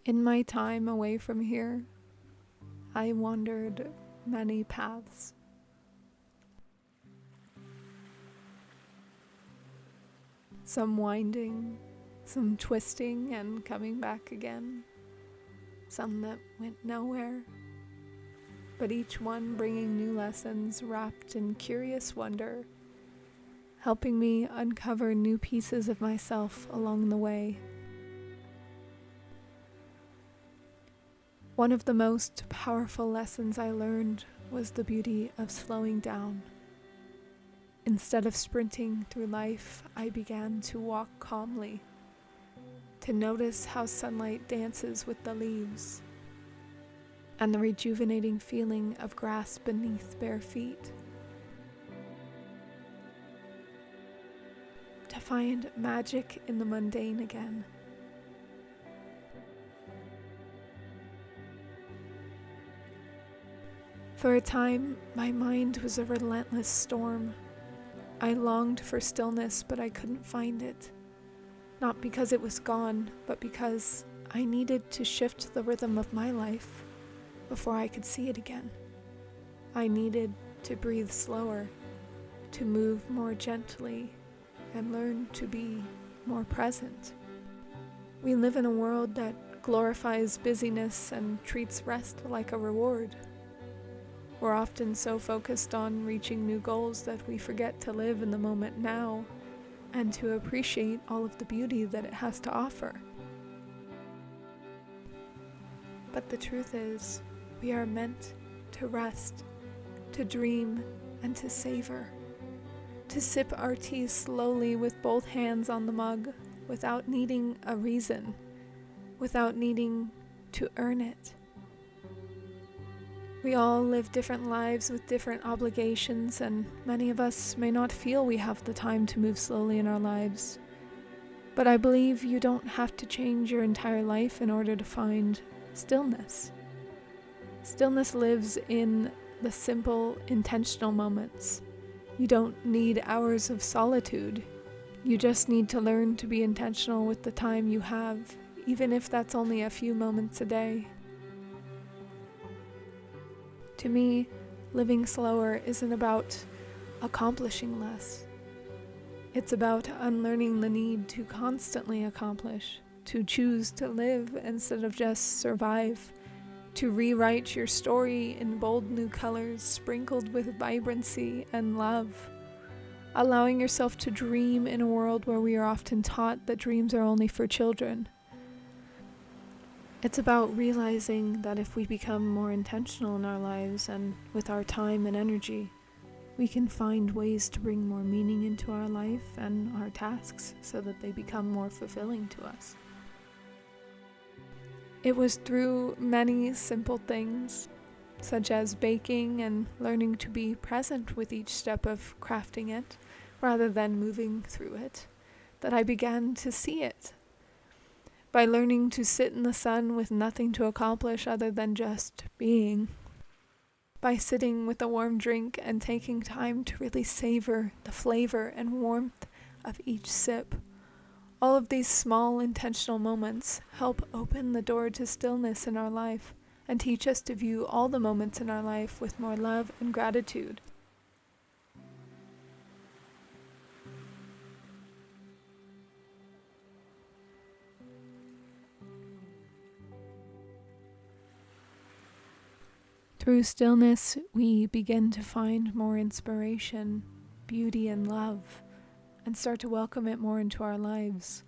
In my time away from here, I wandered many paths. Some winding, some twisting and coming back again, some that went nowhere, but each one bringing new lessons wrapped in curious wonder, helping me uncover new pieces of myself along the way. One of the most powerful lessons I learned was the beauty of slowing down. Instead of sprinting through life, I began to walk calmly, to notice how sunlight dances with the leaves, and the rejuvenating feeling of grass beneath bare feet. To find magic in the mundane again. For a time, my mind was a relentless storm. I longed for stillness, but I couldn't find it. Not because it was gone, but because I needed to shift the rhythm of my life before I could see it again. I needed to breathe slower, to move more gently, and learn to be more present. We live in a world that glorifies busyness and treats rest like a reward. We're often so focused on reaching new goals that we forget to live in the moment now and to appreciate all of the beauty that it has to offer. But the truth is, we are meant to rest, to dream, and to savor. To sip our tea slowly with both hands on the mug without needing a reason, without needing to earn it. We all live different lives with different obligations, and many of us may not feel we have the time to move slowly in our lives. But I believe you don't have to change your entire life in order to find stillness. Stillness lives in the simple, intentional moments. You don't need hours of solitude. You just need to learn to be intentional with the time you have, even if that's only a few moments a day. To me, living slower isn't about accomplishing less. It's about unlearning the need to constantly accomplish, to choose to live instead of just survive, to rewrite your story in bold new colors sprinkled with vibrancy and love, allowing yourself to dream in a world where we are often taught that dreams are only for children. It's about realizing that if we become more intentional in our lives and with our time and energy, we can find ways to bring more meaning into our life and our tasks so that they become more fulfilling to us. It was through many simple things, such as baking and learning to be present with each step of crafting it, rather than moving through it, that I began to see it. By learning to sit in the sun with nothing to accomplish other than just being. By sitting with a warm drink and taking time to really savor the flavor and warmth of each sip. All of these small intentional moments help open the door to stillness in our life and teach us to view all the moments in our life with more love and gratitude. Through stillness, we begin to find more inspiration, beauty, and love, and start to welcome it more into our lives.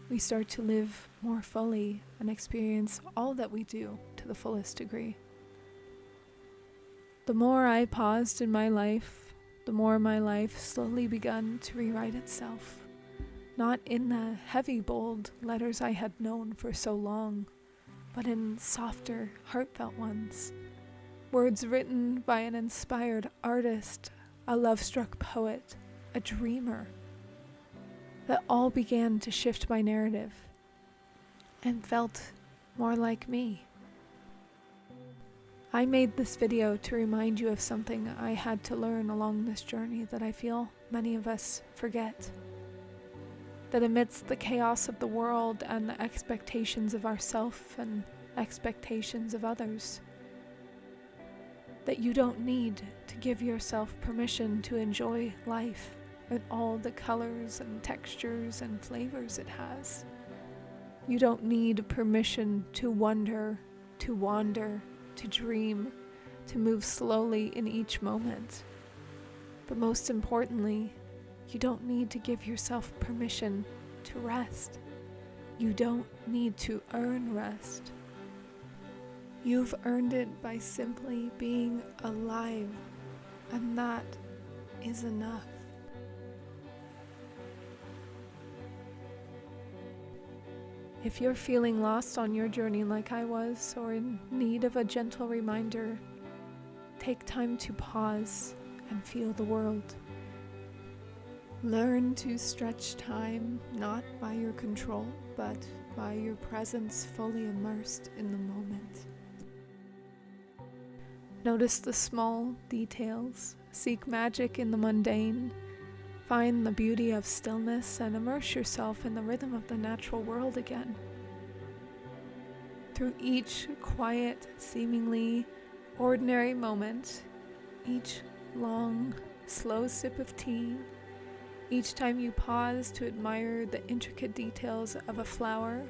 We start to live more fully and experience all that we do to the fullest degree. The more I paused in my life, the more my life slowly begun to rewrite itself, not in the heavy, bold letters I had known for so long, but in softer, heartfelt ones. Words written by an inspired artist, a love-struck poet, a dreamer, that all began to shift my narrative and felt more like me. I made this video to remind you of something I had to learn along this journey that I feel many of us forget. that amidst the chaos of the world and the expectations of ourself and expectations of others, that you don't need to give yourself permission to enjoy life in all the colors and textures and flavors it has. You don't need permission to wonder, to wander, to dream, to move slowly in each moment. But most importantly, you don't need to give yourself permission to rest. You don't need to earn rest. You've earned it by simply being alive, and that is enough. If you're feeling lost on your journey like I was, or in need of a gentle reminder, take time to pause and feel the world. Learn to stretch time not by your control, but by your presence fully immersed in the moment. Notice the small details, seek magic in the mundane, find the beauty of stillness, and immerse yourself in the rhythm of the natural world again. Through each quiet, seemingly ordinary moment, each long, slow sip of tea, each time you pause to admire the intricate details of a flower,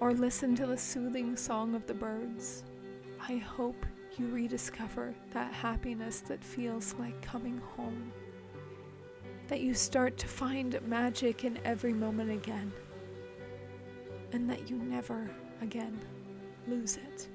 or listen to the soothing song of the birds, I hope you rediscover that happiness that feels like coming home. That you start to find magic in every moment again, and that you never again lose it.